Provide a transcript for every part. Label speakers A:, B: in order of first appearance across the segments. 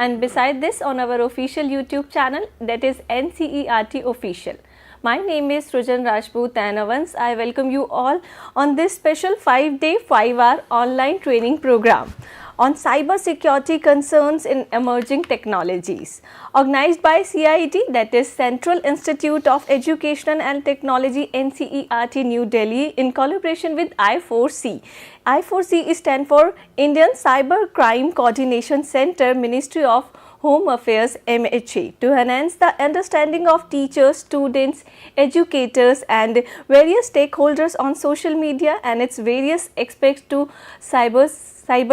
A: and beside this on our official YouTube channel, that is NCERT Official. My name is Srujan Rajput and once I welcome you all on this special 5-day, 5-hour online training program on cyber security concerns in emerging technologies, organized by CIET, that is Central Institute of Education and Technology, NCERT, New Delhi, in collaboration with I4C. I4C stands for Indian Cyber Crime Coordination Center, Ministry of Home Affairs, MHA, to enhance the understanding of teachers, students, educators and various stakeholders on social media and its various aspects to cyber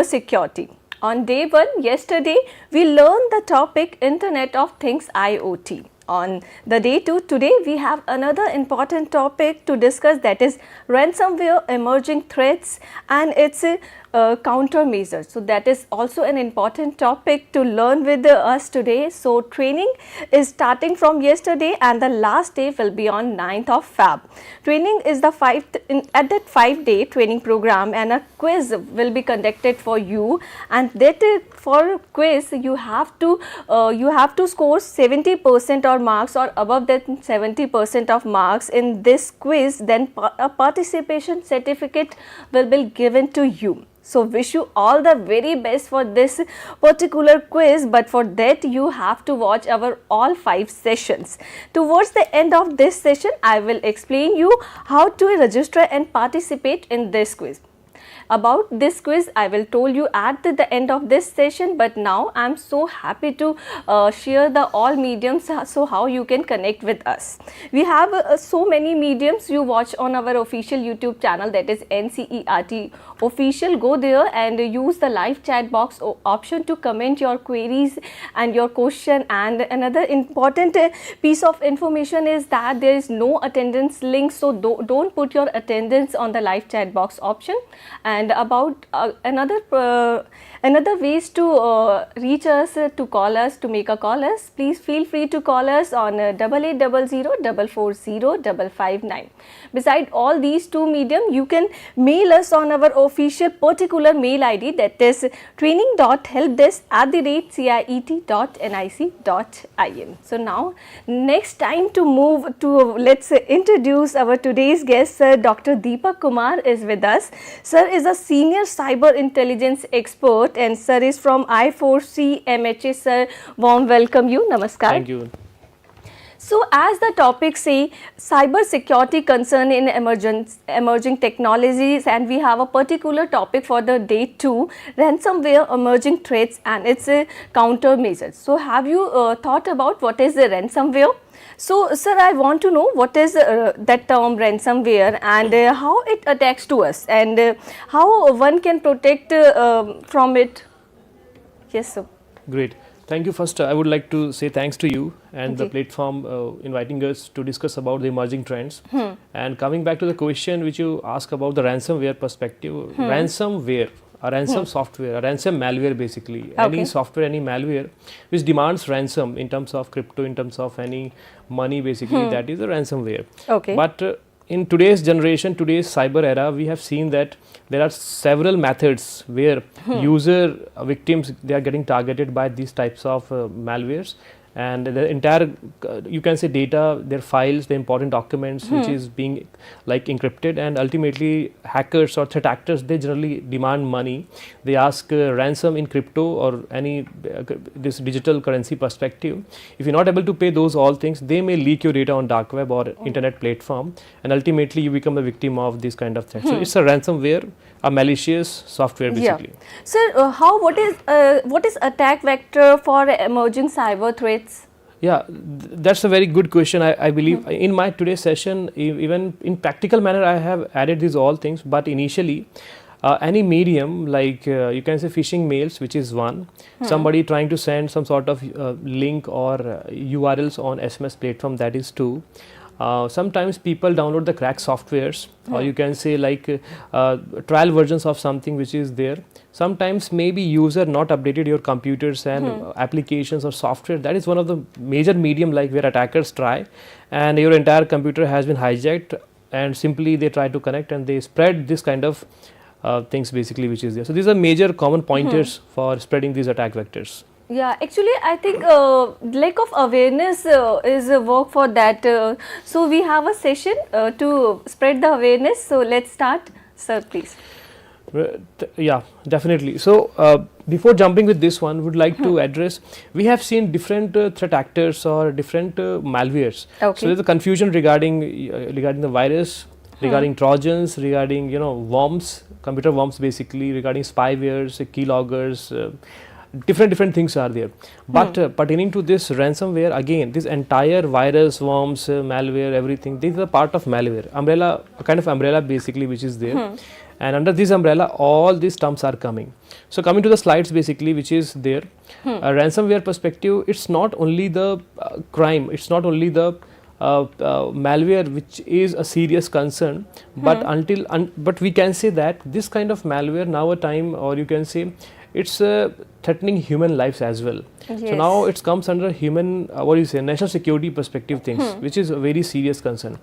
A: security. On day 1, yesterday, we learned the topic Internet of Things, IoT. On the day 2, today we have another important topic to discuss, that is ransomware, emerging threats and its countermeasures. So that is also an important topic to learn with us today. So training is starting from yesterday and the last day will be on 9th of Feb. Training is the at that 5-day training program, and a quiz will be conducted for you, and that for quiz you have to score 70% or marks or above that 70% of marks in this quiz. Then a participation certificate will be given to you. So wish you all the very best for this particular quiz, but for that you have to watch our all 5 sessions. Towards the end of this session, I will explain you how to register and participate in this quiz. About this quiz, I will told you at the end of this session, but now I am so happy to share the all mediums, so how you can connect with us. We have so many mediums you watch on our official YouTube channel, that is NCERT Official. Go there and use the live chat box option to comment your queries and your question. And another important piece of information is that there is no attendance link, so don't put your attendance on the live chat box option. And about another ways to reach us, to call us, to make a call us, please feel free to call us on 8800440559. Beside all these 2 medium, you can mail us on our official particular mail ID, that is training.helpdesk@ciet.nic.in. So now next time to move to, let's introduce our today's guest. Sir Dr. Deepak Kumar is with us. Sir is a senior cyber intelligence expert and sir is from I4C MHA. Sir, warm welcome you. Namaskar.
B: Thank you.
A: So as the topic say, cyber security concern in emerging technologies, and we have a particular topic for the day 2, ransomware, emerging threats and its countermeasures. So have you thought about what is the ransomware? So sir, I want to know what is that term ransomware and how it attacks to us and how one can protect from it. Yes sir.
B: Great. Thank you. First, I would like to say thanks to you and the platform inviting us to discuss about the emerging trends. And coming back to the question which you asked about the ransomware perspective, ransomware, a ransom software, a ransom malware basically, any software, any malware which demands ransom in terms of crypto, in terms of any money basically, that is a ransomware. But in today's generation, today's cyber era, we have seen that there are several methods where user victims, they are getting targeted by these types of malwares, and the entire you can say data, their files, the important documents which is being like encrypted, and ultimately hackers or threat actors, they generally demand money. They ask ransom in crypto or any this digital currency perspective. If you're not able to pay those all things, they may leak your data on dark web or internet platform, and ultimately you become a victim of this kind of threat. So it's a ransomware, a malicious software basically.
A: Sir, what is attack vector for emerging cyber threats?
B: Yeah, that's a very good question. I believe in my today's session, even in practical manner, I have added these all things, but initially any medium like you can say phishing mails, which is one, somebody trying to send some sort of link or URLs on SMS platform, that is 2. Sometimes people download the crack softwares, or you can say like trial versions of something which is there. Sometimes maybe user not updated your computers and applications or software. That is one of the major medium like where attackers try, and your entire computer has been hijacked, and simply they try to connect and they spread this kind of things basically which is there. So these are major common pointers for spreading these attack vectors.
A: Yeah, actually, I think lack of awareness is a work for that. So we have a session to spread the awareness. So let's start, sir, please.
B: Yeah, definitely. So before jumping with this one, would like to address, we have seen different threat actors or different malwares.
A: Okay.
B: So there's a confusion regarding the virus, regarding trojans, regarding worms, computer worms basically, regarding spywares, keyloggers. Different things are there, but pertaining to this ransomware, again this entire virus, worms, malware, everything, this is a part of malware umbrella, a kind of umbrella basically which is there. And under this umbrella all these terms are coming. So coming to the slides basically which is there, a ransomware perspective, it's not only the crime, it's not only the malware which is a serious concern, but but we can say that this kind of malware now a time, or you can say it's threatening human lives as well.
A: Yes.
B: So now it comes under human what do you say, national security perspective things, which is a very serious concern.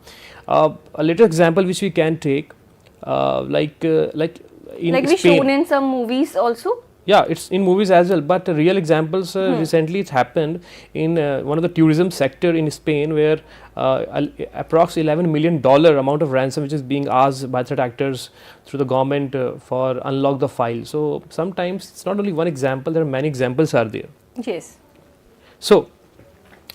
B: A little example which we can take, like in
A: we
B: Spain.
A: shown in some movies also.
B: Yeah, it's in movies as well, but real examples recently it's happened in one of the tourism sector in Spain, where approx $11 million amount of ransom which is being asked by threat actors through the government for unlock the file. So sometimes it's not only one example, there are many examples are there.
A: Yes.
B: So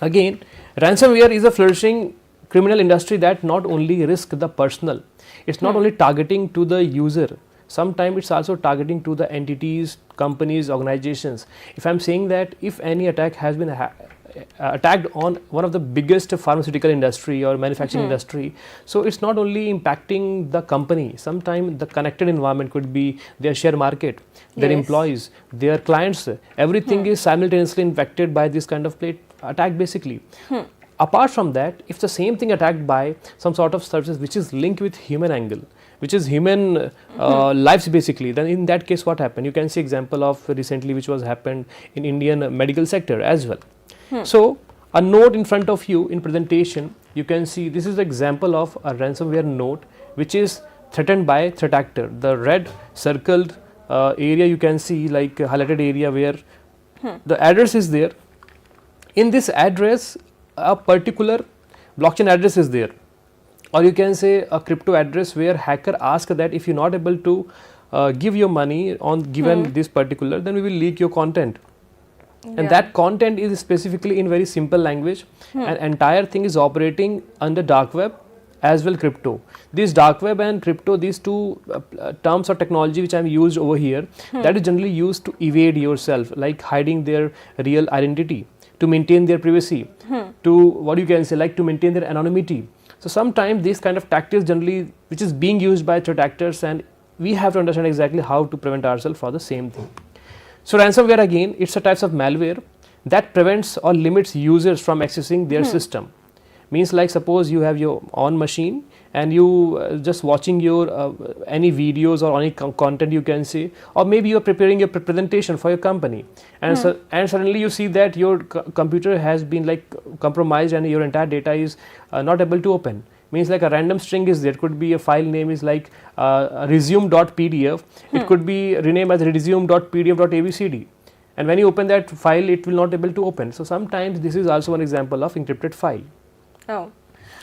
B: again, ransomware is a flourishing criminal industry that not only risk the personal, it's not only targeting to the user, sometimes it's also targeting to the entities, companies, organizations. If I'm saying that if any attack has been attacked on one of the biggest pharmaceutical industry or manufacturing industry, so it's not only impacting the company, sometimes the connected environment could be their share market, their employees, their clients, everything is simultaneously infected by this kind of attack basically. Apart from that, if the same thing attacked by some sort of services which is linked with human angle, which is human lives basically, then in that case what happened? You can see example of recently which was happened in Indian medical sector as well. So a note in front of you in presentation, you can see this is the example of a ransomware note which is threatened by threat actor. The red circled area you can see, like highlighted area where the address is there. In this address a particular blockchain address is there, or you can say a crypto address where hacker ask that if you're not able to give your money on given this particular, then we will leak your content. And that content is specifically in very simple language, and entire thing is operating under dark web as well crypto. This dark web and crypto, these two terms or technology which I am used over here, that is generally used to evade yourself, like hiding their real identity, to maintain their privacy, to what you can say, like to maintain their anonymity. So sometimes these kind of tactics generally which is being used by threat actors, and we have to understand exactly how to prevent ourselves for the same thing. So ransomware, again, it's a types of malware that prevents or limits users from accessing their system. Means like suppose you have your own machine and you just watching your any videos or any content you can say, or maybe you are preparing your presentation for your company, and and suddenly you see that your computer has been like compromised and your entire data is not able to open. Means like a random string is there, could be a file name is like resume.pdf, it could be renamed as resume.pdf.abcd, and when you open that file it will not able to open. So sometimes this is also one example of encrypted file.
A: Oh.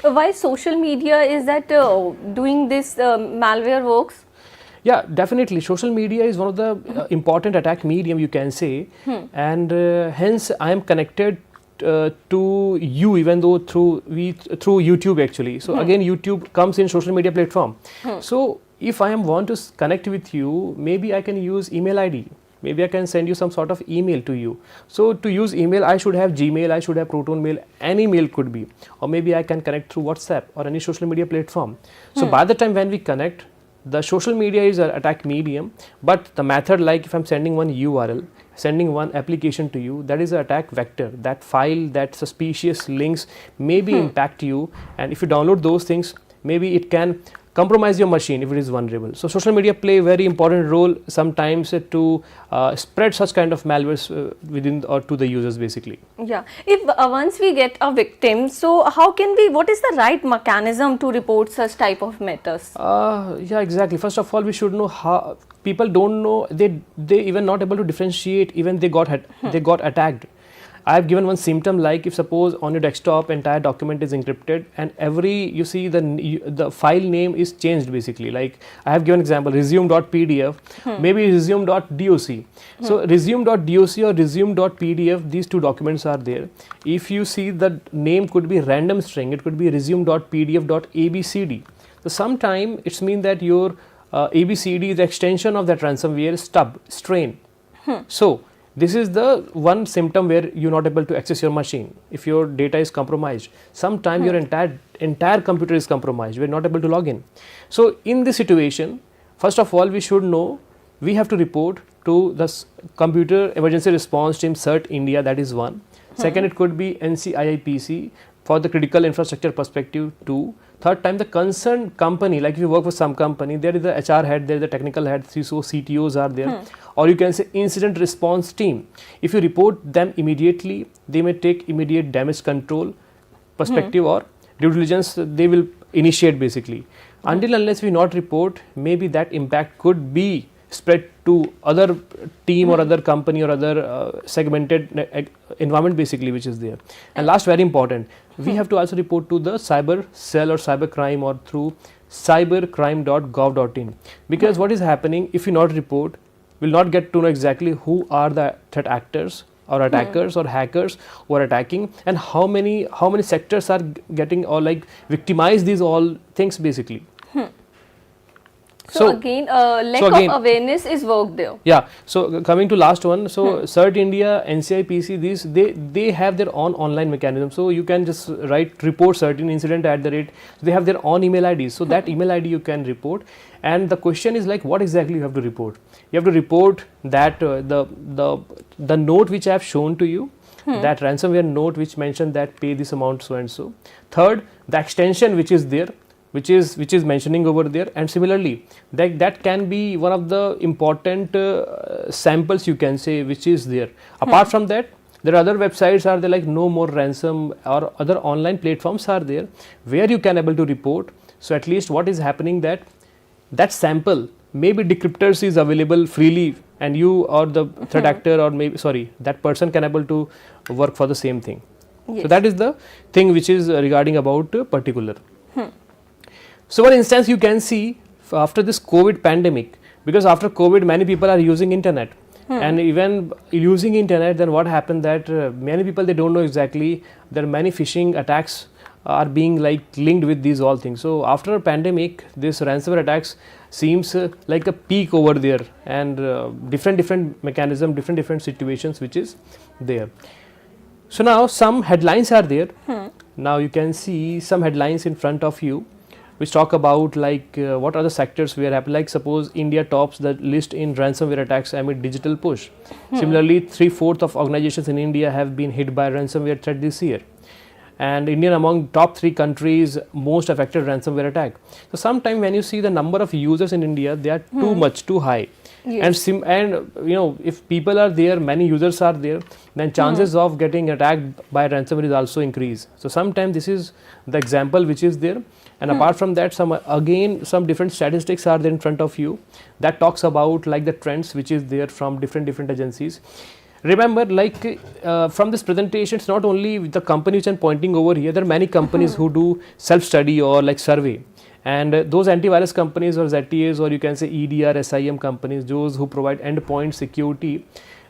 A: Why social media is that doing this malware works?
B: Yeah, definitely. Social media is one of the important attack medium you can say, and hence I am connected to you, even though through YouTube actually. So again, YouTube comes in social media platform. So if I am want to connect with you, maybe I can use email ID. Maybe I can send you some sort of email to you. So to use email, I should have Gmail, I should have Proton Mail, any mail could be, or maybe I can connect through WhatsApp or any social media platform. So by the time when we connect, the social media is an attack medium, but the method, like if I'm sending one URL, sending one application to you, that is an attack vector. That file, that suspicious links maybe impact you, and if you download those things, maybe it can compromise your machine if it is vulnerable. So social media play a very important role sometimes to spread such kind of malwares within or to the users basically.
A: Yeah, if once we get a victim, so how can we, what is the right mechanism to report such type of matters?
B: Yeah, exactly. First of all, we should know how people don't know, they even not able to differentiate, even they got they got attacked. I have given one symptom, like if suppose on your desktop entire document is encrypted and you see the file name is changed basically. Like I have given example resume.pdf, maybe resume.doc. So resume.doc or resume.pdf, these two documents are there. If you see the name could be random string, it could be resume.pdf.abcd. So sometime it's mean that your ABCD is the extension of that ransomware strain. So this is the one symptom where you're not able to access your machine. If your data is compromised, sometime your entire computer is compromised, we're not able to log in. So in this situation, first of all, we should know, we have to report to the Computer Emergency Response Team CERT India, that is one. Second, it could be NCIPC for the critical infrastructure perspective 2. Third time, the concerned company, like if you work for some company, there is the HR head, there is the technical head, CISO, CTOs are there, or you can say incident response team. If you report them immediately, they may take immediate damage control perspective or due diligence, they will initiate basically. Until unless we not report, maybe that impact could be spread to other team or other company or other segmented environment basically which is there. And last, very important, we have to also report to the cyber cell or cyber crime or through cybercrime.gov.in, because what is happening, if you not report, we'll not get to know exactly who are the threat actors or attackers or hackers who are attacking, and how many sectors are getting or like victimize these all things basically.
A: So again, lack of awareness is work there. Yeah.
B: So coming to last one, so CERT India, NCIPC, these they have their own online mechanism. So you can just write report certain incident @ they have their own email IDs. So that email ID you can report. And the question is like, what exactly you have to report? You have to report that the note which I have shown to you, that ransomware note which mentioned that pay this amount so and so. Third, the extension which is there, which is mentioning over there, and similarly that can be one of the important samples you can say which is there. Apart from that, there are other websites are there like No More Ransom or other online platforms are there where you can able to report. So at least what is happening, that sample, maybe decryptors is available freely, and you or the threat actor or maybe that person can able to work for the same thing. Yes. So that is the thing which is regarding about particular. So one instance you can see after this COVID pandemic, because after COVID many people are using internet, and even using internet, then what happened that many people, they don't know exactly, there are many phishing attacks are being like linked with these all things. So after a pandemic, this ransomware attacks seems like a peak over there, and different mechanism, different situations which is there. So now some headlines are there. Now you can see some headlines in front of you which talk about like what are the sectors where happen, like suppose India tops the list in ransomware attacks amid digital push. Similarly, 3/4 of organizations in India have been hit by ransomware threat this year, and India among top 3 countries most affected ransomware attack. So sometime when you see the number of users in India, they are too high. Yes. And you know, if people are there, many users are there, then chances of getting attacked by ransomware is also increased. So sometimes this is the example which is there. And apart from that, some different statistics are there in front of you that talks about like the trends which is there from different agencies. Remember, like from this presentation, it's not only the company which I'm pointing over here. There are many companies who do self-study or like survey, and those antivirus companies or ZTAs, or you can say EDR, SIM companies, those who provide endpoint security,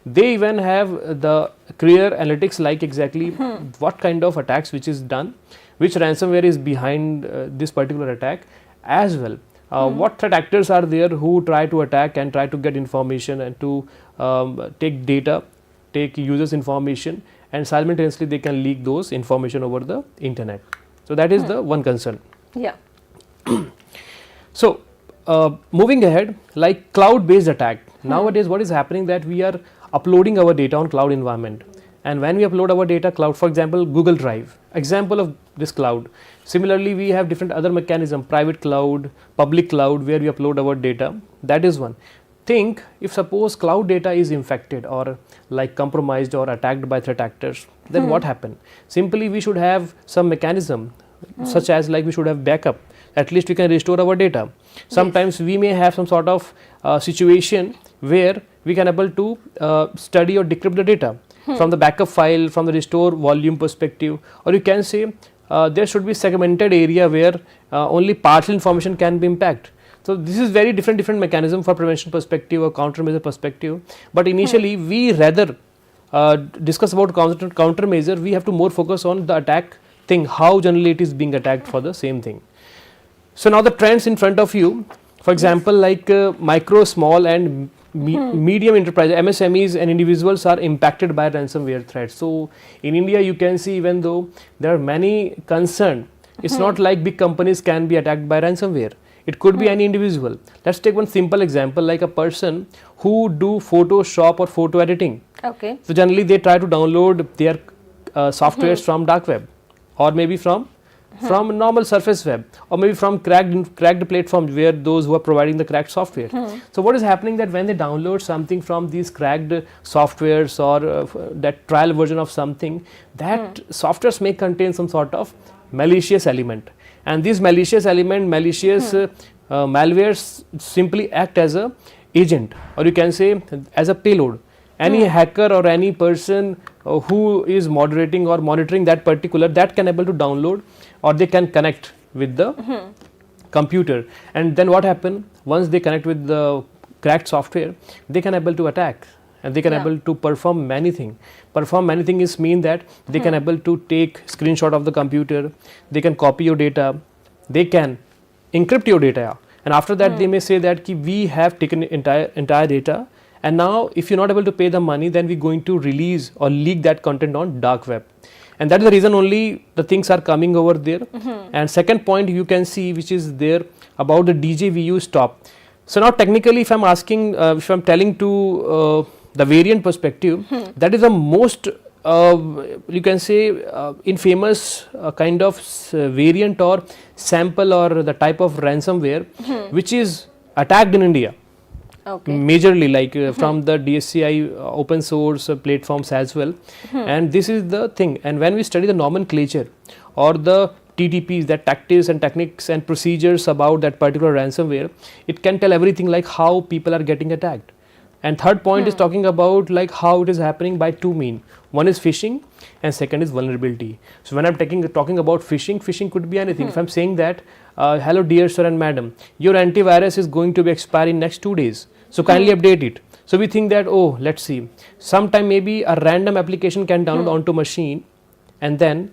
B: they even have the clear analytics like exactly what kind of attacks which is done, which ransomware is behind this particular attack as well. What threat actors are there who try to attack and try to get information and to take data, take users information, and simultaneously they can leak those information over the internet. So that is the one concern.
A: Yeah.
B: So moving ahead, like cloud based attack. Nowadays what is happening that we are uploading our data on cloud environment, and when we upload our data cloud, for example Google Drive, example of this cloud. Similarly, we have different other mechanism, private cloud, public cloud, where we upload our data. That is one. Think if suppose cloud data is infected or like compromised or attacked by threat actors, then what happen? Simply we should have some mechanism such as like we should have backup. at least we can restore our data. Sometimes we may have some sort of situation where we can able to study or decrypt the data from the backup file, from the restore volume perspective, or you can say there should be segmented area where only partial information can be impacted. So this is very different mechanism for prevention perspective or countermeasure perspective. But initially we rather discuss about countermeasure, we have to more focus on the attack thing, how generally it is being attacked for the same thing. So now the trends in front of you, for example, like micro, small and medium enterprise, MSMEs and individuals are impacted by ransomware threats. So in India you can see, even though there are many concerned, it's not like big companies can be attacked by ransomware. It could be any individual. Let's take one simple example, like a person who do Photoshop or photo editing.
A: Okay.
B: So generally they try to download their softwares from dark web, or maybe from normal surface web, or maybe from cracked platforms where those who are providing the cracked software. So what is happening, that when they download something from these cracked softwares or that trial version of something, that softwares may contain some sort of malicious element, and these malicious malwares simply act as a agent, or you can say as a payload. Any hacker or any person who is moderating or monitoring that particular, that can able to download, or they can connect with the computer, and then what happen, once they connect with the cracked software, they can able to attack, and they can able to perform many things. Perform many things is mean that they can able to take screenshot of the computer, they can copy your data, they can encrypt your data, and after that they may say that we have taken entire data, and now if you're not able to pay the money, then we're going to release or leak that content on dark web. And that is the reason only the things are coming over there. And second point you can see, which is there about the DJVU stop. So now technically if I'm asking, if I'm telling to the variant perspective, that is the most you can say infamous kind of variant or sample or the type of ransomware which is attacked in India.
A: Okay.
B: Majorly, like from the DSCI open source platforms as well. And this is the thing, and when we study the nomenclature or the TTPs, that tactics and techniques and procedures about that particular ransomware, it can tell everything, like how people are getting attacked. And third point is talking about like how it is happening by two means. One is phishing and second is vulnerability. So when I'm talking about phishing could be anything. If I'm saying that hello dear sir and madam, your antivirus is going to be expired in next 2 days, so kindly update it. So we think that, oh, let's see, sometime maybe a random application can download onto machine, and then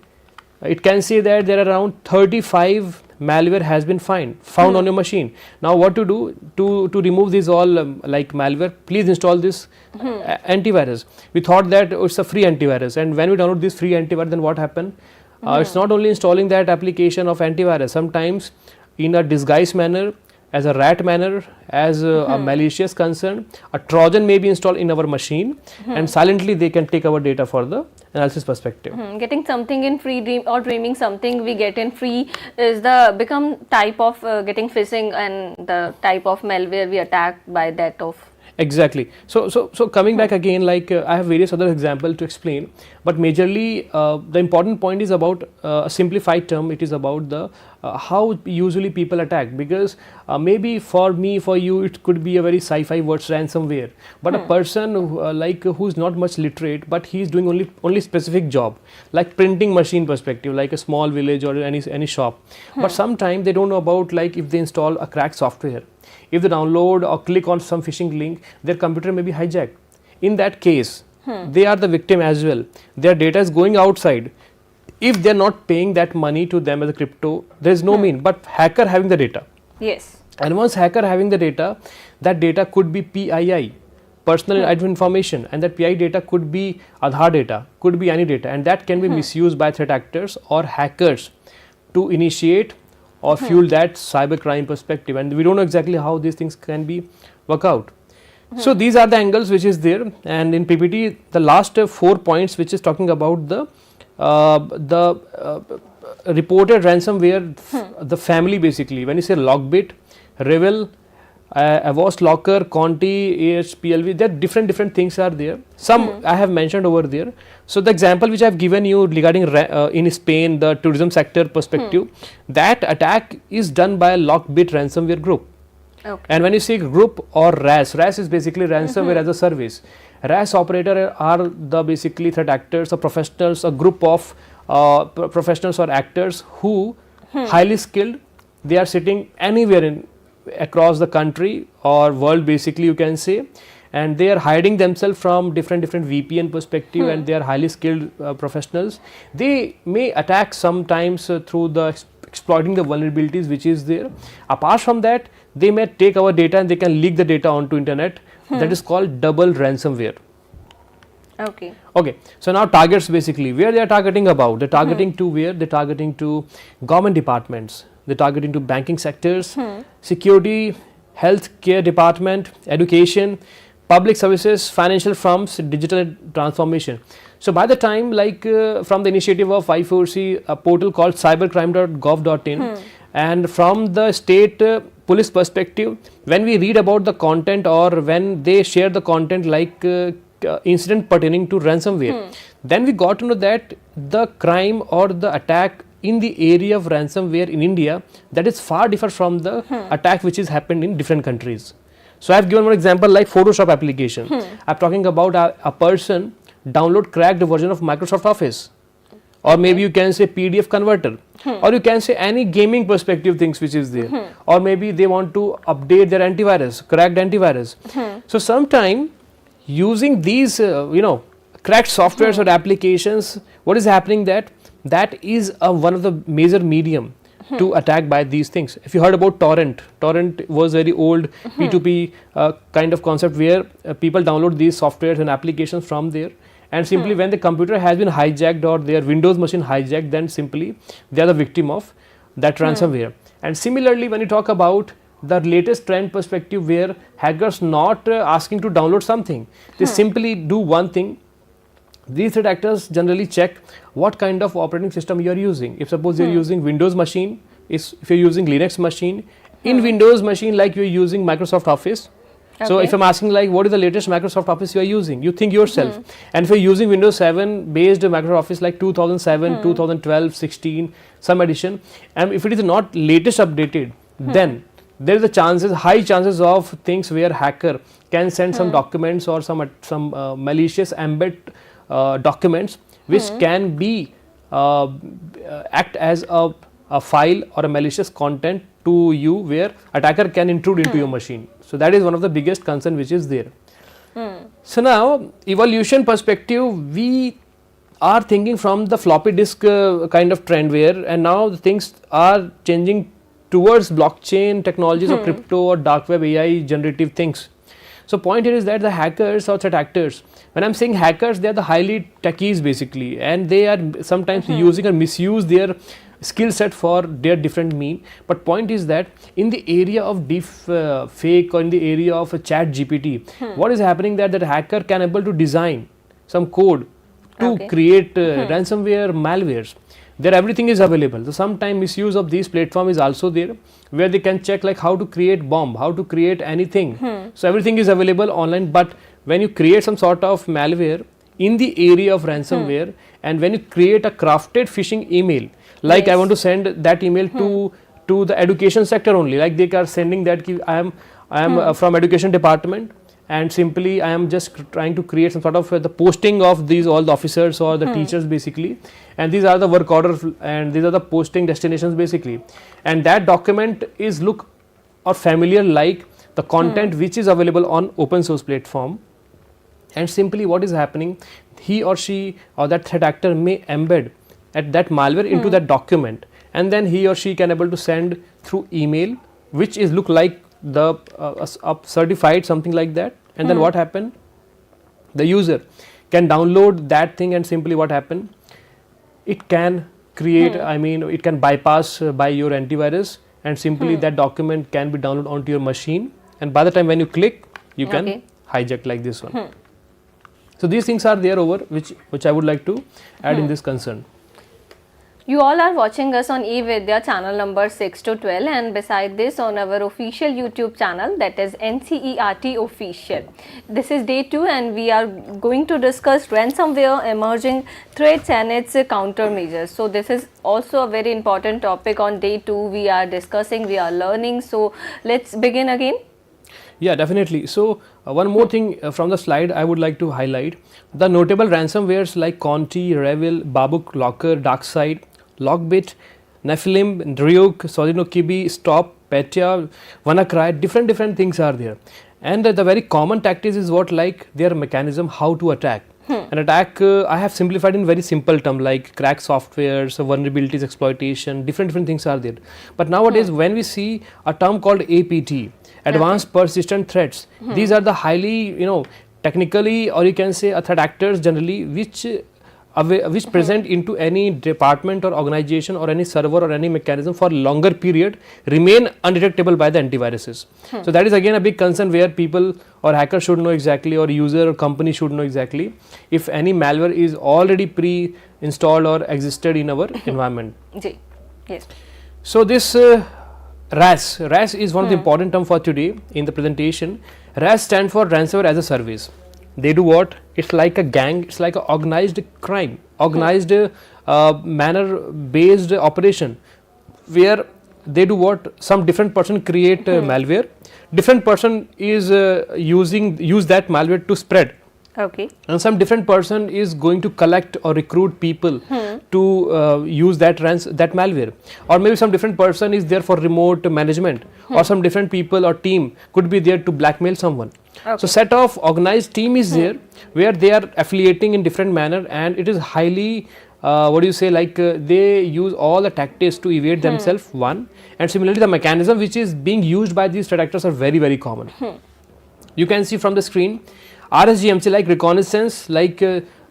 B: it can say that there are around 35 malware has been found on your machine. Now what to do to remove these all like malware? Please install this antivirus. We thought that it's a free antivirus, and when we download this free antivirus, then what happened? It's not only installing that application of antivirus, sometimes in a disguised manner, as a rat manner, as a malicious concern, a Trojan may be installed in our machine, and silently they can take our data for the analysis perspective.
A: Getting something in free or dreaming something we get in free is the become type of getting phishing, and the type of malware we attack by that of.
B: Exactly. So coming back again, like I have various other examples to explain, but majorly the important point is about a simplified term. It is about the how usually people attack, because maybe for me, for you, it could be a very sci-fi word, ransomware, but a person who's not much literate, but he's doing only specific job, like printing machine perspective, like a small village or any shop, but sometimes they don't know about, like if they install a cracked software, if they download or click on some phishing link, their computer may be hijacked. In that case, they are the victim as well. Their data is going outside. If they are not paying that money to them as a crypto, there is no mean, but hacker having the data.
A: Yes.
B: And once hacker having the data, that data could be PII, personal identifying information, and that PII data could be Aadhaar data, could be any data, and that can be misused by threat actors or hackers to initiate or fuel that cyber crime perspective, and we don't know exactly how these things can be work out. So these are the angles which is there, and in PPT the last 4 points which is talking about the reported ransomware, the family basically. When you say Lockbit, Revel, Avast Locker, Conti, AHPLV, there different things are there. Some I have mentioned over there, So the example which I have given you regarding in Spain, the tourism sector perspective, that attack is done by a Lockbit ransomware group.
A: Okay.
B: And when you say group or RAS is basically ransomware as a service. RAS operator are the basically threat actors or professionals, a group of professionals or actors who highly skilled. They are sitting anywhere in across the country or world, basically you can say, and they are hiding themselves from different VPN perspective, and they are highly skilled professionals. They may attack sometimes through the exploiting the vulnerabilities which is there. Apart from that, they may take our data and they can leak the data onto internet. That is called double ransomware.
A: Okay.
B: Okay. So now targets, basically where they are targeting about, they are targeting to where, they are targeting to government departments, they are targeting to banking sectors, security, health care department, education, public services, financial firms, digital transformation. So by the time, like from the initiative of I4C, a portal called cybercrime.gov.in, and from the state police perspective, when we read about the content or when they share the content like incident pertaining to ransomware, then we got to know that the crime or the attack in the area of ransomware in India, that is far different from the attack which is happened in different countries. So I have given one example like Photoshop application. I am talking about a person download cracked version of Microsoft Office, or maybe you can say PDF converter, or you can say any gaming perspective things which is there, or maybe they want to update their antivirus, cracked antivirus. So sometime using these cracked softwares or applications, what is happening that is one of the major medium to attack by these things. If you heard about torrent was very old P2P kind of concept where people download these softwares and applications from there, and simply when the computer has been hijacked or their Windows machine hijacked, then simply they are the victim of that ransomware. And similarly, when you talk about the latest trend perspective where hackers not asking to download something, they simply do one thing. These threat actors generally check what kind of operating system you are using. If suppose you are using Windows machine, if you are using Linux machine, in Windows machine like you are using Microsoft Office. Okay. So if I am asking like what is the latest Microsoft Office you are using, you think yourself. And if you are using Windows 7 based Microsoft Office like 2007, 2012, 16, some edition, and if it is not latest updated, then there is a high chances of things where hacker can send some documents or some malicious embed documents which can be act as a file or a malicious content to you, where attacker can intrude into your machine. So that is one of the biggest concern which is there. So now evolution perspective, we are thinking from the floppy disk kind of trend where, and now the things are changing towards blockchain technologies or crypto or dark web AI generative things. So point here is that the hackers or threat actors, when I am saying hackers, they are the highly techies basically, and they are sometimes using or misuse their skill set for their different mean. But point is that in the area of deep fake or in the area of a chat GPT, what is happening that hacker can able to design some code to create ransomware malwares. There everything is available. So sometime misuse of these platform is also there, where they can check like how to create bomb, how to create anything. So everything is available online, but when you create some sort of malware in the area of ransomware, and when you create a crafted phishing email, like I want to send that email to the education sector only, like they are sending that I am from education department, and simply I am just trying to create some sort of the posting of these all the officers or the teachers basically, and these are the work orders and these are the posting destinations basically, and that document is look or familiar like the content which is available on open source platform, and simply what is happening, he or she or that threat actor may embed at that malware into that document, and then he or she can able to send through email which is look like the certified something like that, and then what happened, the user can download that thing, and simply what happened, it can create it can bypass by your antivirus, and simply that document can be downloaded onto your machine, and by the time when you click you can hijack like this one. So these things are there over which I would like to add in this concern.
A: You all are watching us on eVidya channel number 6 to 12, and beside this on our official YouTube channel, that is NCERT official. This is day 2 and we are going to discuss ransomware, emerging threats and its countermeasures. So this is also a very important topic on day 2. We are discussing, we are learning. So let's begin again.
B: Yeah, definitely. So one more thing from the slide I would like to highlight. The notable ransomwares like Conti, Revil, Babuk, Locker, DarkSide, Lockbit, Nephilim, Ryuk, Sodinokibi, Stop, Petya, WannaCry, different things are there. And the very common tactics is what, like their mechanism, how to attack. An attack I have simplified in very simple term like crack softwares, vulnerabilities, exploitation, different things are there. But nowadays when we see a term called APT, advanced persistent threats, these are the highly, technically, or you can say threat actors generally which present into any department or organization or any server or any mechanism for longer period, remain undetectable by the antiviruses. So that is again a big concern where people or hackers should know exactly, or user or company should know exactly if any malware is already pre-installed or existed in our environment.
A: Yes.
B: So this RAS is one of the important term for today in the presentation. RAS stands for ransomware as a service. They do what? It's like a gang, it's like an organized crime, organized manner based operation where they do what? Some different person create malware, different person is use that malware to spread.
A: Okay.
B: And some different person is going to collect or recruit people to use that malware, or maybe some different person is there for remote management, or some different people or team could be there to blackmail someone. Okay. So set of organized team is there where they are affiliating in different manner, and it is highly they use all the tactics to evade themselves, one, and similarly the mechanism which is being used by these threat actors are very common. You can see from the screen RSGMC like reconnaissance, like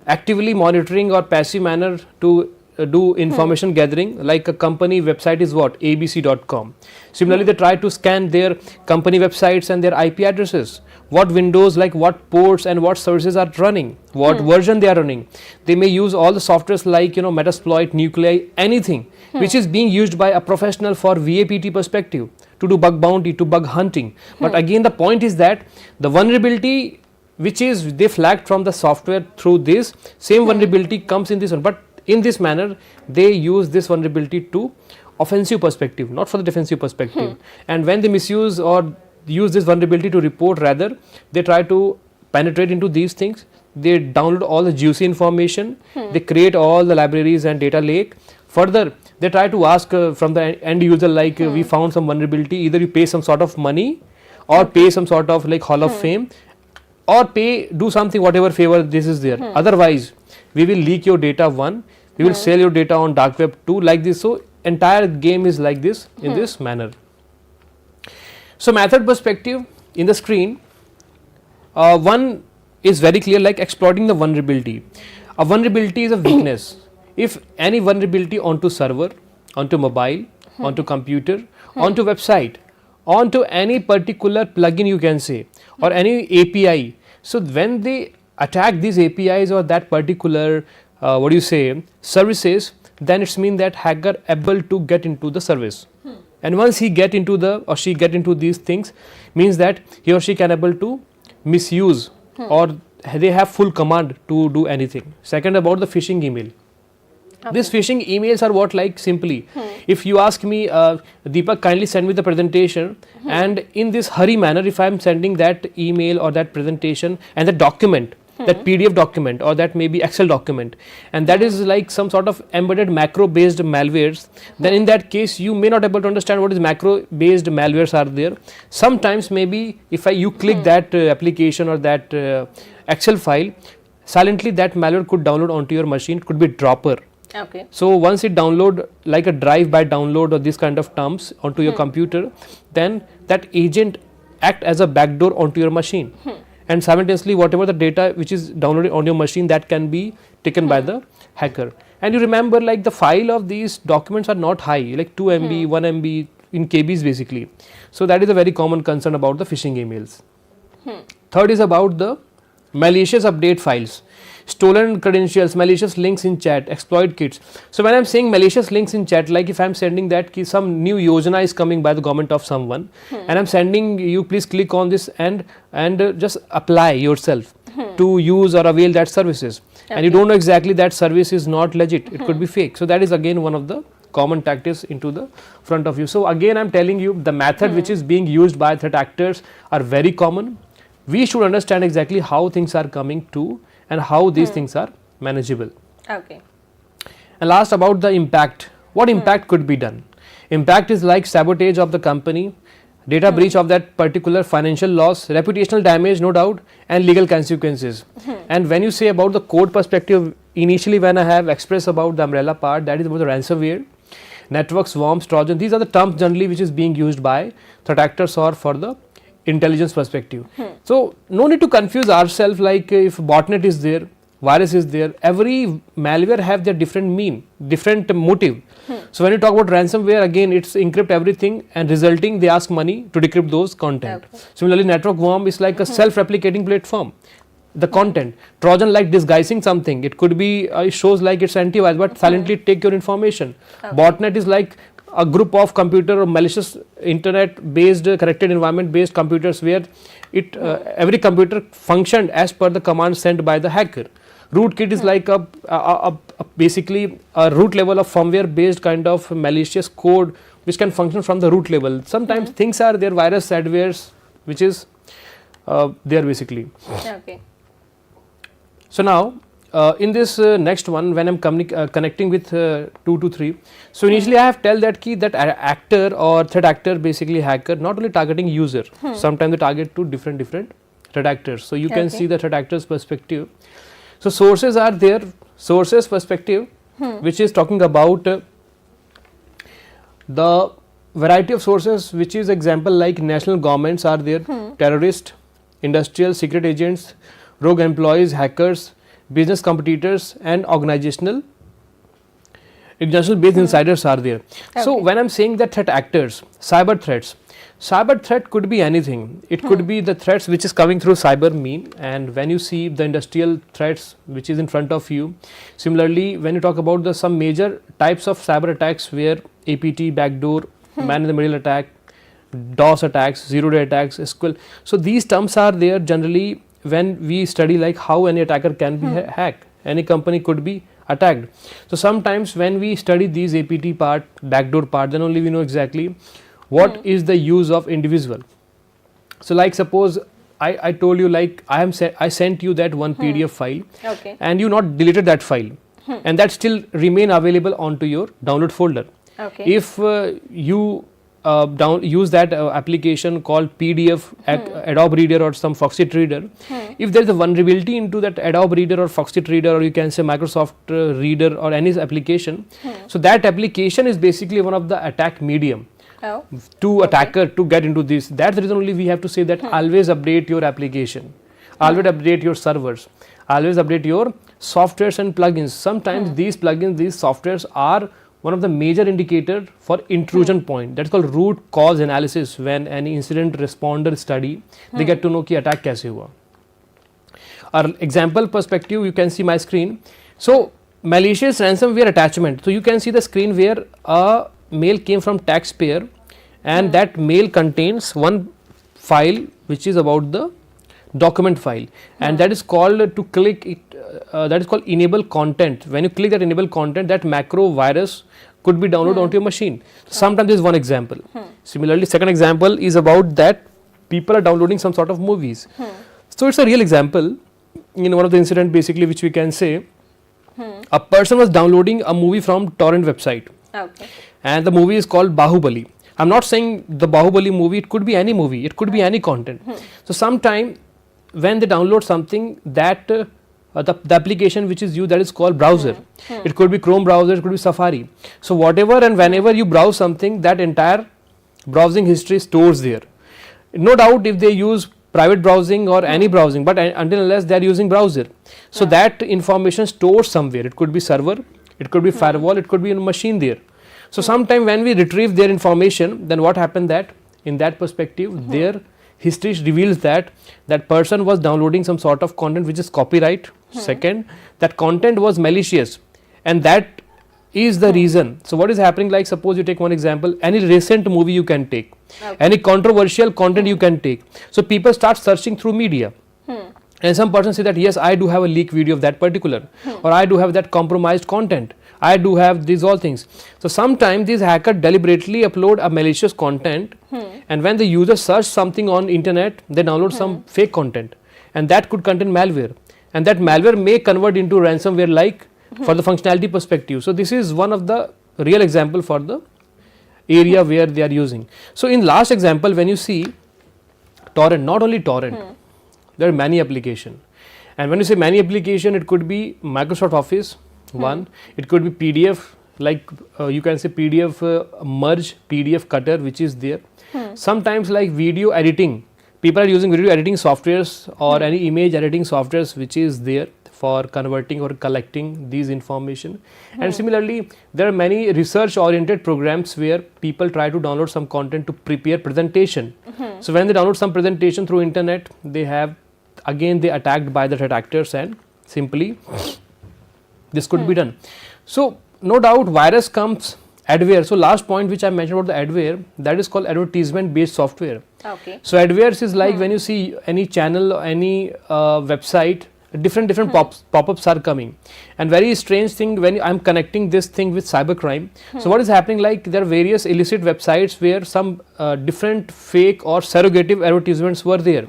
B: actively monitoring or passive manner to do information gathering, like a company website is what? abc.com. Similarly, they try to scan their company websites and their IP addresses, what windows, like what ports and what services are running, what version they are running. They may use all the softwares like Metasploit, Nuclei, anything which is being used by a professional for VAPT perspective to do bug bounty, to bug hunting. But again the point is that the vulnerability which is they flagged from the software through this same vulnerability comes in this one, but in this manner they use this vulnerability to offensive perspective, not for the defensive perspective. And when they misuse or use this vulnerability to report, rather they try to penetrate into these things, they download all the juicy information, they create all the libraries and data lake. Further they try to ask from the end user like we found some vulnerability, either you pay some sort of money or pay some sort of like hall of fame, or do something, whatever favor this is there. Otherwise we will leak your data, one, we will sell your data on dark web, two, like this. So entire game is like this, in this manner. So method perspective in the screen, one is very clear, like exploiting the vulnerability. A vulnerability is a weakness. If any vulnerability onto server, onto mobile, onto computer, onto website, onto any particular plugin you can say, or any API. So when they attack these APIs or that particular services, then it's mean that hacker able to get into the service. And once he get into she get into these things, means that he or she can able to misuse or they have full command to do anything. Second, about the phishing email. These phishing emails are what, like simply, if you ask me, Deepak, kindly send me the presentation, and in this hurry manner, if I am sending that email or that presentation and the document, that PDF document or that may be Excel document, and that is like some sort of embedded macro based malwares, then in that case you may not able to understand what is macro based malwares are there. Sometimes maybe if you click that application or that Excel file, silently that malware could download onto your machine, it could be dropper.
A: Okay.
B: So once it download like a drive by download or this kind of terms onto your computer, then that agent act as a backdoor onto your machine, and simultaneously whatever the data which is downloaded on your machine, that can be taken by the hacker. And you remember, like the file of these documents are not high, like 2 MB, 1 MB in KBs basically. So that is a very common concern about the phishing emails. Third is about the malicious update files. stolen credentials, malicious links in chat, exploit kits. So when I'm saying malicious links in chat, like if I'm sending that ki some new yojana is coming by the government of someone, and I'm sending you, please click on this and just apply yourself to use or avail that services, and you don't know exactly that service is not legit, it could be fake. So that is again one of the common tactics into the front of you. So again I'm telling you, the method which is being used by threat actors are very common. We should understand exactly how things are coming to and how these things are manageable.
A: Okay.
B: And last, about the impact. What impact could be done? Impact is like sabotage of the company, data breach of that particular, financial loss, reputational damage, no doubt, and legal consequences. And when you say about the code perspective, initially when I have expressed about the umbrella part, that is about the ransomware, networks, worms, trojan, these are the terms generally which is being used by threat actors or for the intelligence perspective. So no need to confuse ourselves, like if botnet is there, virus is there, every malware have their different motive. So when you talk about ransomware, again it's encrypt everything and resulting they ask money to decrypt those content. Similarly, network worm is like a self-replicating platform. The content, trojan like disguising something, it could be it shows like it's antivirus but silently take your information. Botnet is like a group of computer or malicious internet based corrected environment based computers where it every computer functioned as per the command sent by the hacker. Rootkit is like a basically a root level of firmware based kind of malicious code which can function from the root level. Sometimes things are there, virus, adwares, which is there basically.
A: Okay.
B: So now in this next one, when I'm connecting with 2 to 3, so initially I have tell that key that actor or threat actor, basically hacker, not only targeting user, sometimes they target to different threat actors. So you can see the threat actors perspective. So sources are there, sources perspective, which is talking about the variety of sources, which is example like national governments are there, terrorist, industrial, secret agents, rogue employees, hackers, business competitors, and organizational based insiders are there. So when I'm saying that threat actors, cyber threat could be anything. It could be the threats which is coming through cyber mean, and when you see the industrial threats which is in front of you. Similarly, when you talk about the some major types of cyber attacks where APT, backdoor, man in the middle attack, DOS attacks, zero-day attacks, SQL. So these terms are there generally when we study like how any attacker can be hacked, any company could be attacked. So sometimes when we study these APT part, backdoor part, then only we know exactly what is the use of individual. So like suppose I told you like I sent you that one PDF file, and you not deleted that file, and that still remain available onto your download folder. If you use that application called PDF, Adobe Reader or some Foxit Reader, if there is a vulnerability into that Adobe Reader or Foxit Reader, or you can say Microsoft Reader or any application, so that application is basically one of the attack medium to attacker to get into this. That's the reason only we have to say that always update your application, always update your servers, always update your softwares and plugins. Sometimes these plugins, these softwares are one of the major indicator for intrusion point. That's called root cause analysis. When any incident responder study, they get to know ki attack kaise hua. Our example perspective, you can see my screen. So malicious ransomware attachment. So you can see the screen where a mail came from taxpayer, and that mail contains one file which is about the document file, and that is called to click it, that is called enable content. When you click that enable content, that macro virus could be downloaded onto your machine. Sometimes this is one example. Similarly, second example is about that people are downloading some sort of movies. So it's a real example in one of the incident basically which we can say a person was downloading a movie from torrent website, and the movie is called Bahubali. I'm not saying the Bahubali movie, it could be any movie, it could be any content. So sometime when they download something, that the application which is used, that is called browser. It could be Chrome browser, it could be Safari. So whatever and whenever you browse something, that entire browsing history stores there. No doubt if they use private browsing or any browsing, but until unless they are using browser, so that information stores somewhere. It could be server, it could be firewall, it could be in a machine there. So sometime when we retrieve their information, then what happened that in that perspective their history reveals that that person was downloading some sort of content which is copyright. Second, that content was malicious, and that is the reason. So what is happening, like suppose you take one example, any recent movie you can take, any controversial content you can take. So people start searching through media. And some person say that yes, I do have a leak video of that particular, or I do have that compromised content, I do have these all things. So sometimes these hackers deliberately upload a malicious content, and when the user search something on internet, they download some fake content, and that could contain malware, and that malware may convert into ransomware like for the functionality perspective. So this is one of the real example for the area where they are using. So in last example, when you see torrent, not only torrent, there are many application, and when you say many application, it could be Microsoft Office one, it could be PDF, like you can say PDF merge, PDF cutter, which is there. Sometimes like video editing, people are using video editing softwares or any image editing softwares which is there for converting or collecting these information. And similarly, there are many research oriented programs where people try to download some content to prepare presentation. So when they download some presentation through internet, they have again they attacked by the threat actors, and simply this could be done. So no doubt virus comes adware. So last point which I mentioned about the adware, that is called advertisement based software.
A: Okay.
B: So adwares is like when you see any channel or any website, different pop-ups are coming, and very strange thing when I am connecting this thing with cybercrime. So what is happening, like there are various illicit websites where some different fake or surrogative advertisements were there.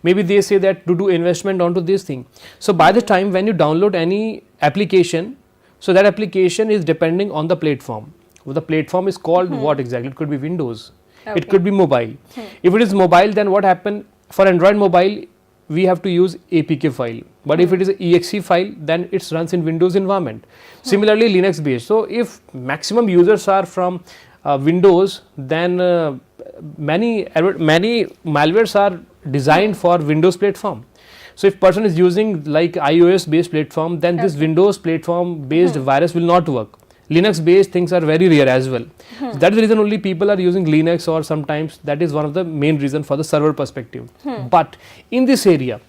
B: Maybe they say that to do investment onto this thing. So by the time when you download any application, so that application is depending on the platform. The platform is called what exactly? It could be Windows, it could be mobile. If it is mobile, then what happen for Android mobile, we have to use APK file, but if it is an EXE file, then it runs in Windows environment. Similarly Linux based. So if maximum users are from Windows, then many malwares are designed for Windows platform. So if person is using like iOS based platform, then this Windows platform based virus will not work. Linux based things are very rare as well. So that is the reason only people are using Linux, or sometimes that is one of the main reason for the server perspective. But in this area,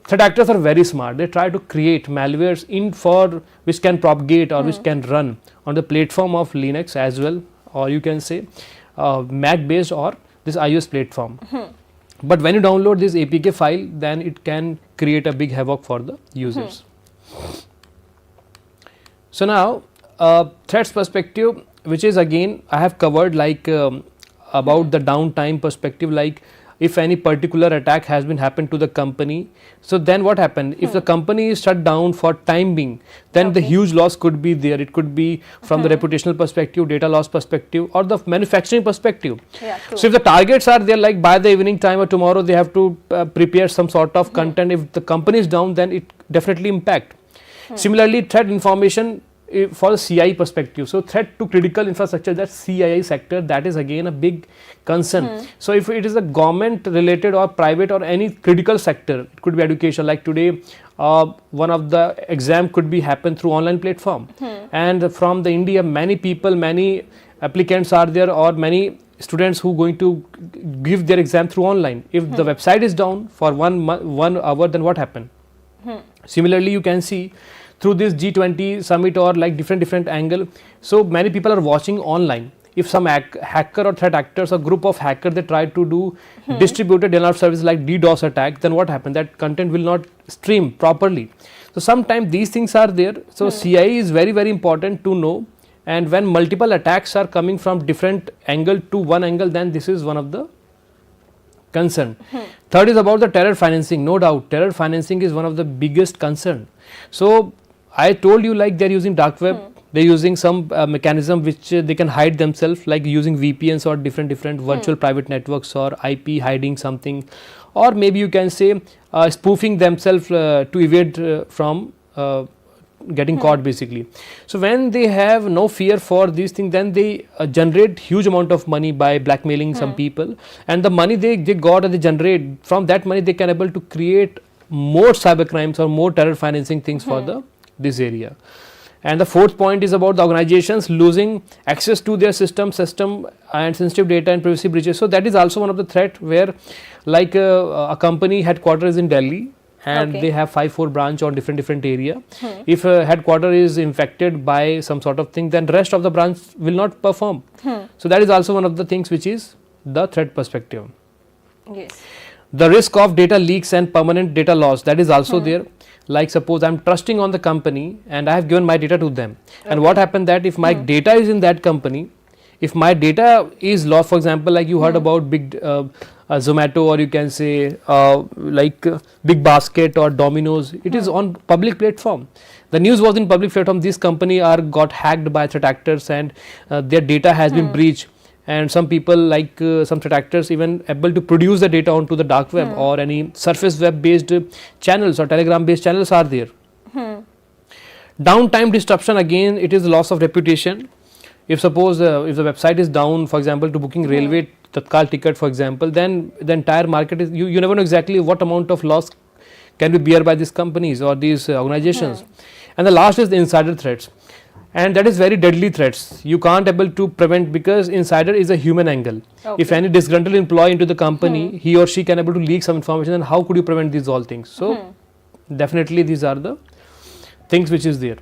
B: threat actors are very smart. They try to create malwares in for which can propagate or which can run on the platform of Linux as well, or you can say Mac based or this iOS platform. But when you download this APK file, then it can create a big havoc for the users. So now threats perspective, which is again I have covered like about the downtime perspective, like if any particular attack has been happened to the company, so then what happened if the company is shut down for time being, then the huge loss could be there. It could be from the reputational perspective, data loss perspective, or the manufacturing perspective. So if the targets are there, like by the evening time or tomorrow they have to prepare some sort of content, if the company is down, then it definitely impact. Similarly, threat information for the CI perspective, so threat to critical infrastructure, that CII sector, that is again a big concern. So if it is a government related or private or any critical sector, it could be education, like today one of the exam could be happen through online platform, and from the India many people, many applicants are there, or many students who going to give their exam through online. If the website is down for 1 hour, then what happen? Similarly, you can see through this G20 summit or like different angle, so many people are watching online. If some hacker or threat actors or group of hackers, they try to do distributed denial of service like DDoS attack, then what happens? That content will not stream properly. So sometimes these things are there. So CI is very important to know, and when multiple attacks are coming from different angle to one angle, then this is one of the concern. Third is about the terror financing. No doubt terror financing is one of the biggest concern. So I told you, like they're using dark web, they're using some mechanism which they can hide themselves, like using VPNs or different virtual private networks, or IP hiding something, or maybe you can say spoofing themselves to evade from getting caught basically. So when they have no fear for these things, then they generate huge amount of money by blackmailing some people, and the money they got or they generate, from that money they can able to create more cyber crimes or more terror financing things for this area. And the fourth point is about the organizations losing access to their system and sensitive data and privacy breaches. So that is also one of the threat where like a company headquarters in Delhi and
A: Okay.
B: they have 5-4 branch on different area. If a headquarter is infected by some sort of thing, then rest of the branch will not perform. So that is also one of the things which is the threat perspective.
A: Yes.
B: The risk of data leaks and permanent data loss, that is also there. Like suppose I am trusting on the company and I have given my data to them, and what happened that if my data is in that company, if my data is lost, for example like you heard about big Zomato, or you can say like Big Basket or Domino's, it is on public platform. The news was in public platform, this company are got hacked by threat actors and their data has been breached, and some people like some threat actors even able to produce the data onto the dark web or any surface web based channels or telegram based channels are there. Downtime disruption, again it is loss of reputation. If suppose if the website is down, for example to booking railway Tatkal ticket for example, then the entire market is, you never know exactly what amount of loss can be bear by these companies or these organizations. And the last is the insider threats, and that is very deadly threats. You can't able to prevent because insider is a human angle. If any disgruntled employee into the company, he or she can able to leak some information, and how could you prevent these all things? So definitely these are the things which is there.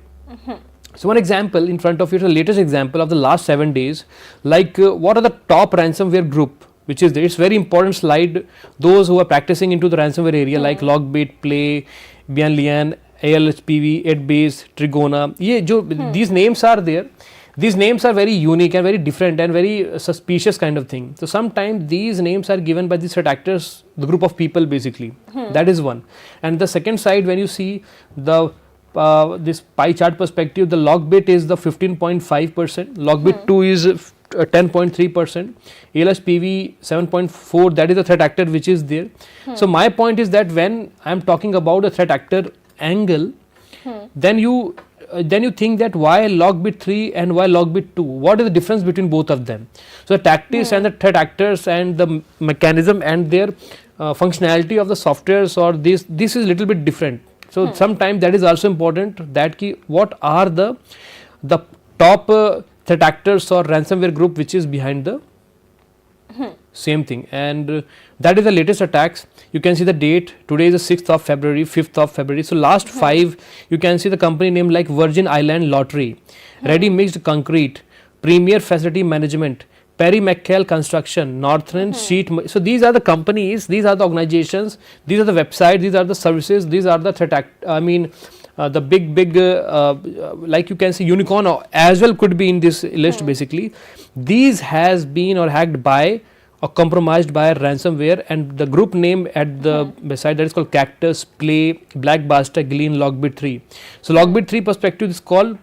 B: So one example in front of you is the latest example of the last 7 days, like what are the top ransomware group which is there. It's very important slide, those who are practicing into the ransomware area like Logbit, Play, Bianlian, ALHPV, 8base, Trigona, these names are there. These names are very unique and very different and very suspicious kind of thing. So sometimes these names are given by these threat actors, the group of people basically. That is one. And the second side, when you see the this pie chart perspective, the Logbit is the 15.5%, Logbit 2 is 10.3%, ALHPV 7.4, that is the threat actor which is there. So my point is that when I am talking about a threat actor angle, then you think that why Logbit 3 and why Logbit 2, what is the difference between both of them? So the tactics and the threat actors and the mechanism and their functionality of the softwares, or this is little bit different. So sometimes that is also important, that what are the top threat actors or ransomware group which is behind the same thing, and that is the latest attacks. You can see the date, today is the 6th of February, 5th of February. So last 5, you can see the company name like Virgin Island Lottery, Ready Mixed Concrete, Premier Facility Management, Perry McCall Construction, Northern Sheet. So these are the companies, these are the organizations, these are the websites, these are the services, these are the threat the big like you can see unicorn as well could be in this list basically. These has been or hacked by or compromised by ransomware, and the group name at the beside that is called Cactus, Play, Black Bastard, Glean, Logbit 3. So Logbit 3 perspective is called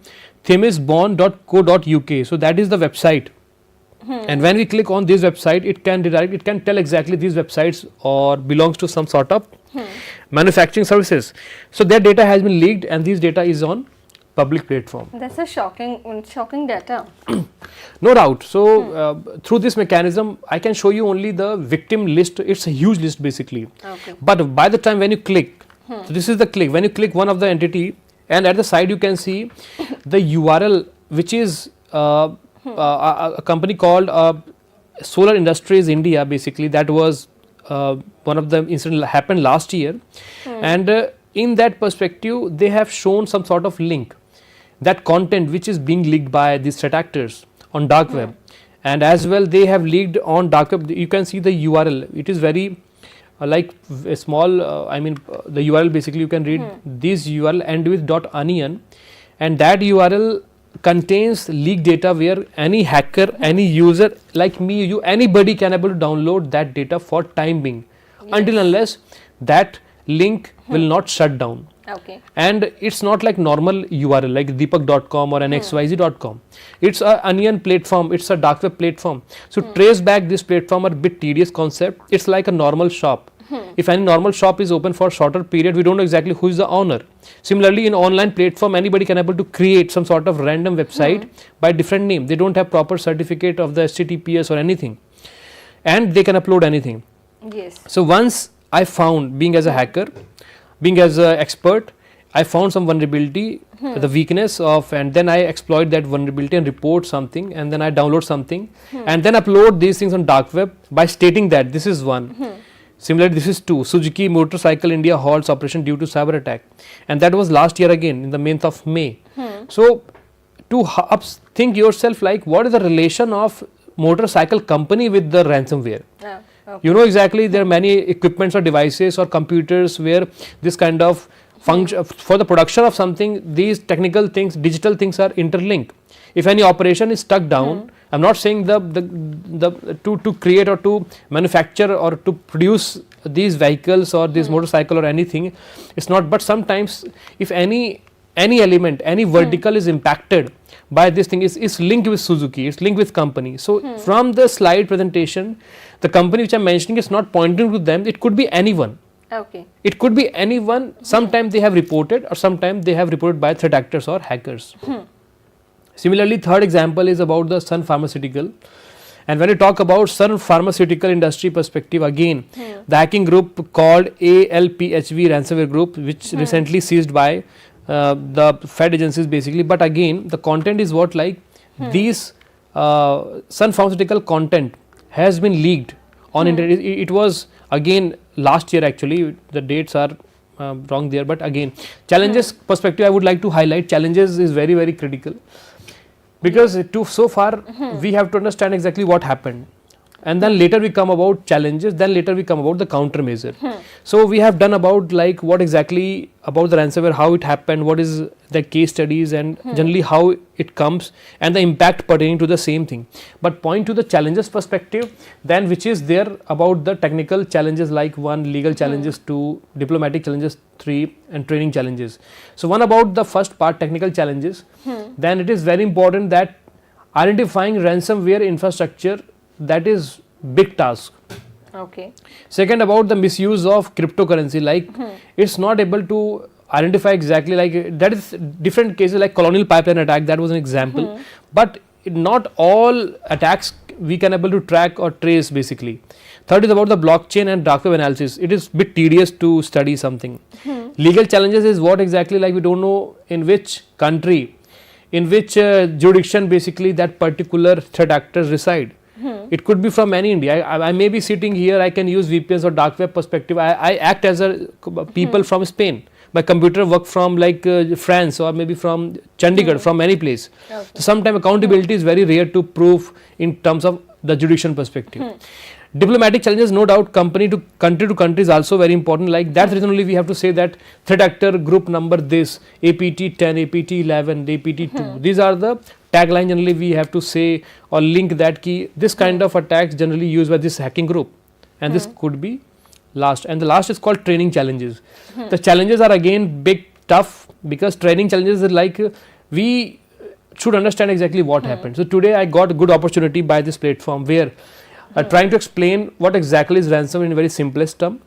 B: themisbond.co.uk. So that is the website. And when we click on this website, it can redirect, it can tell exactly these websites or belongs to some sort of manufacturing services. So their data has been leaked, and this data is on public platform.
A: That's a shocking data.
B: No doubt. So through this mechanism, I can show you only the victim list. It's a huge list basically.
A: Okay.
B: But by the time when you click, so this is the click. When you click one of the entity, and at the side you can see the URL, which is a company called Solar Industries India. Basically, that was one of the incident happened last year, and in that perspective, they have shown some sort of link, that content which is being leaked by these threat actors on dark web, and as well they have leaked on dark web. You can see the URL. It is very like a small. I mean, the URL basically you can read this URL end with .onion, and that URL contains leaked data where any hacker, any user like me, you, anybody can able to download that data for time being, until unless that link will not shut down.
A: Okay.
B: And it's not like normal URL like deepak.com or nxyz.com. It's a onion platform, it's a dark web platform. So trace back this platform are a bit tedious concept. It's like a normal shop. If any normal shop is open for shorter period, we don't know exactly who is the owner. Similarly, in online platform, anybody can able to create some sort of random website by different name. They don't have proper certificate of the HTTPS or anything, and they can upload anything.
A: Yes.
B: So once I found, being as a hacker, being as an expert, I found some vulnerability the weakness of, and then I exploit that vulnerability and report something, and then I download something and then upload these things on dark web by stating that this is one. Similarly, this is 2. Suzuki Motorcycle India halts operation due to cyber attack, and that was last year again in the month of May. So to think yourself like what is the relation of motorcycle company with the ransomware. You know exactly there are many equipments or devices or computers where this kind of function for the production of something, these technical things, digital things are interlinked. If any operation is stuck down, I'm not saying to create or to manufacture or to produce these vehicles or this motorcycle or anything, it's not, but sometimes if any element, any vertical is impacted by this thing, is linked with Suzuki, it's linked with company. So from the slide presentation, the company which I'm mentioning is not pointing to them, it could be anyone.
A: Okay.
B: It could be anyone. Sometimes they have reported, or sometimes they have reported by threat actors or hackers. Similarly, third example is about the Sun Pharmaceutical. And when you talk about Sun Pharmaceutical industry perspective, again, the hacking group called ALPHV ransomware group, which recently seized by the Fed agencies basically. But again, the content is what like these Sun Pharmaceutical content has been leaked on internet. It was again last year actually, the dates are wrong there, but again challenges perspective I would like to highlight. Challenges is very, very critical, because so far we have to understand exactly what happened, and then later we come about challenges, then later we come about the countermeasure. So we have done about like what exactly about the ransomware, how it happened, what is the case studies, and generally how it comes and the impact pertaining to the same thing. But point to the challenges perspective, then which is there about the technical challenges like 1, legal challenges, 2, diplomatic challenges, 3, and training challenges. So one about the first part, technical challenges, then it is very important that identifying ransomware infrastructure, that is big task.
A: Okay.
B: Second, about the misuse of cryptocurrency, like it's not able to identify exactly, like that is different cases like colonial pipeline attack, that was an example, but not all attacks we can able to track or trace basically. Third is about the blockchain and dark web analysis. It is bit tedious to study something. Legal challenges is what exactly, like we don't know in which country, in which jurisdiction basically that particular threat actors reside. It could be from any India. I may be sitting here, I can use VPNs or dark web perspective. I act as a people from Spain. My computer work from like France or maybe from Chandigarh, from any place. Okay. So sometimes accountability is very rare to prove in terms of the jurisdiction perspective. Diplomatic challenges, no doubt, country to country is also very important. Like that's reason only we have to say that threat actor group number this, APT 10, APT 11, APT 2. These are the tagline generally we have to say or link that key. This kind of attacks generally used by this hacking group, and this could be last. And the last is called training challenges. The challenges are again big, tough, because training challenges are like we should understand exactly what happened. So today I got a good opportunity by this platform where trying to explain what exactly is ransomware in a very simplest term.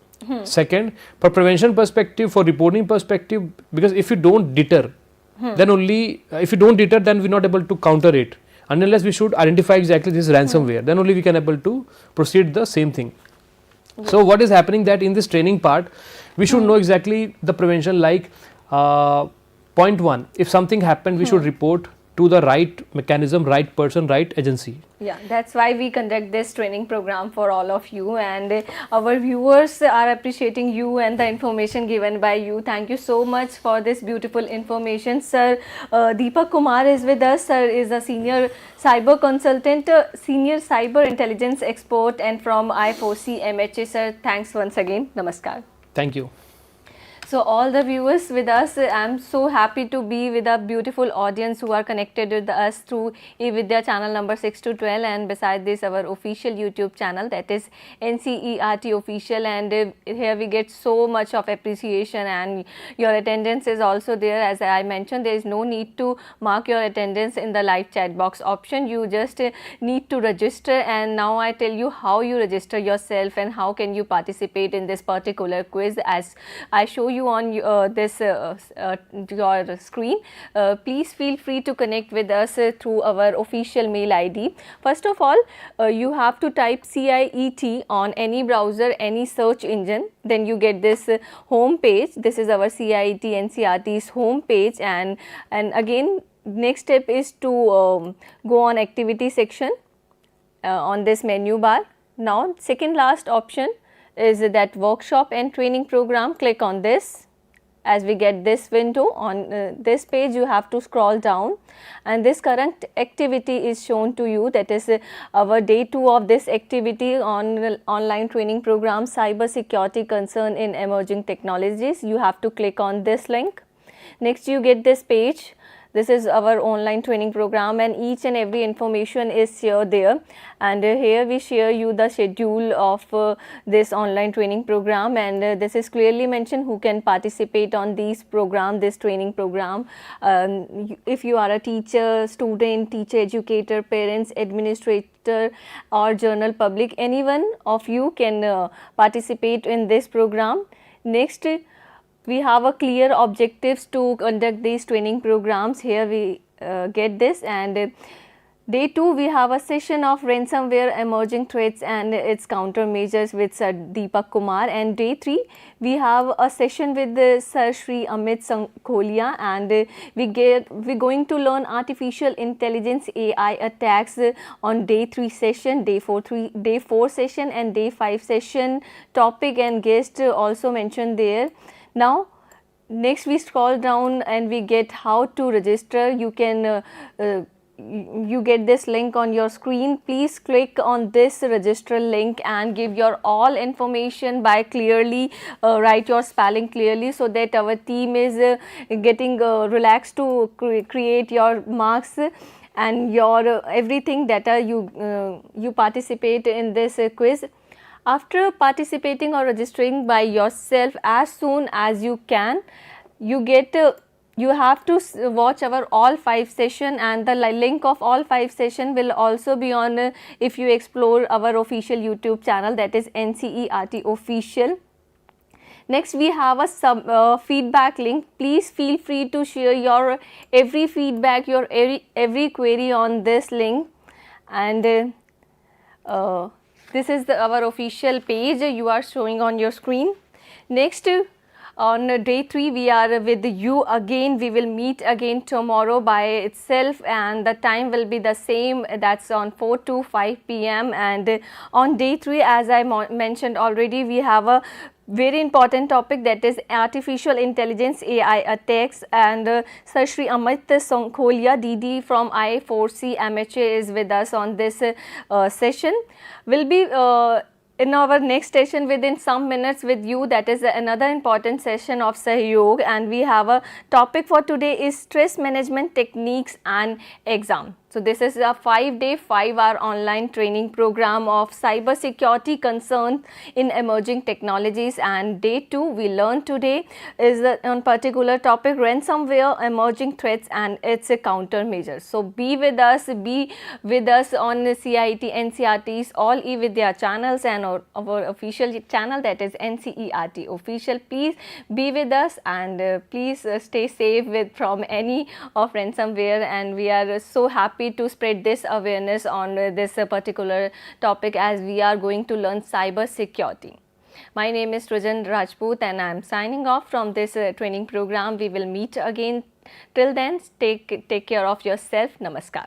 B: Second, for prevention perspective, for reporting perspective, because if you don't deter, then only if you don't deter, then we're not able to counter it. Unless we should identify exactly this ransomware, then only we can able to proceed the same thing. So what is happening that in this training part, we should know exactly the prevention, like point 1, if something happened, we should report to the right mechanism, right person, right agency.
A: Yeah, that's why we conduct this training program for all of you, and our viewers are appreciating you and the information given by you. Thank you so much for this beautiful information. Sir, Deepak Kumar is with us. Sir is a senior cyber consultant, senior cyber intelligence expert, and from I4C MHA. Sir, thanks once again. Namaskar.
B: Thank you.
A: So all the viewers with us, I'm so happy to be with a beautiful audience who are connected with us through eVidya channel number 6 to 12, and beside this our official YouTube channel, that is NCERT official, and here we get so much of appreciation, and your attendance is also there. As I mentioned, there is no need to mark your attendance in the live chat box option. You just need to register, and now I tell you how you register yourself and how can you participate in this particular quiz, as I show you you on your screen. Please feel free to connect with us through our official mail ID. First of all, you have to type CIET on any browser, any search engine. Then you get this home page. This is our CIET NCERT's home page, and again next step is to go on activity section on this menu bar. Now second last option is that workshop and training program. Click on this. As we get this window on this page, you have to scroll down, and this current activity is shown to you. That is our day 2 of this activity on online training program, cyber security concern in emerging technologies. You have to click on this link. Next you get this page. This is our online training program, and each and every information is shared there, and here we share you the schedule of this online training program, and this is clearly mentioned who can participate on this program, this training program. If you are a teacher, student, teacher, educator, parents, administrator or general public, anyone of you can participate in this program. Next, we have a clear objectives to conduct these training programs. Here we get this, and day 2 we have a session of ransomware, emerging threats and its countermeasures with Sir Deepak Kumar, and day 3 we have a session with Sir Shri Amit Sankholia, and we're going to learn artificial intelligence AI attacks on day 3 session, day 4 session and day 5 session. Topic and guest also mentioned there. Now next we scroll down and we get how to register. You can you get this link on your screen. Please click on this register link and give your all information by clearly write your spelling clearly, so that our team is getting relaxed to create your marks and your everything data you participate in this quiz. After participating or registering by yourself as soon as you can, you get you have to watch our all 5 session, and the link of all 5 session will also be on if you explore our official YouTube channel, that is NCERT official. Next we have a feedback link. Please feel free to share your every feedback, your every query on this link, and this is our official page you are showing on your screen. Next, on day 3 we are with you again. We will meet again tomorrow by itself, and the time will be the same, that's on 4 to 5 p.m. and on day 3, as I mentioned already, we have a very important topic, that is artificial intelligence AI attacks, and Sir Shri Amit Sankholia DD from I4C MHA is with us on this session. Will be in our next session within some minutes with you. That is another important session of Sahyog, and we have a topic for today is stress management techniques and exam. So this is a 5-day, 5-hour online training program of cyber security concern in emerging technologies, and day 2 we learned today is on particular topic ransomware, emerging threats and its countermeasures. So be with us on CIT NCERT's all e-Vidya channels and our official channel, that is NCERT official. Please be with us, and please stay safe from any of ransomware, and we are so happy to spread this awareness on this particular topic as we are going to learn cyber security. My name is Srujan Rajput and I am signing off from this training program. We will meet again. Till then, take care of yourself. Namaskar.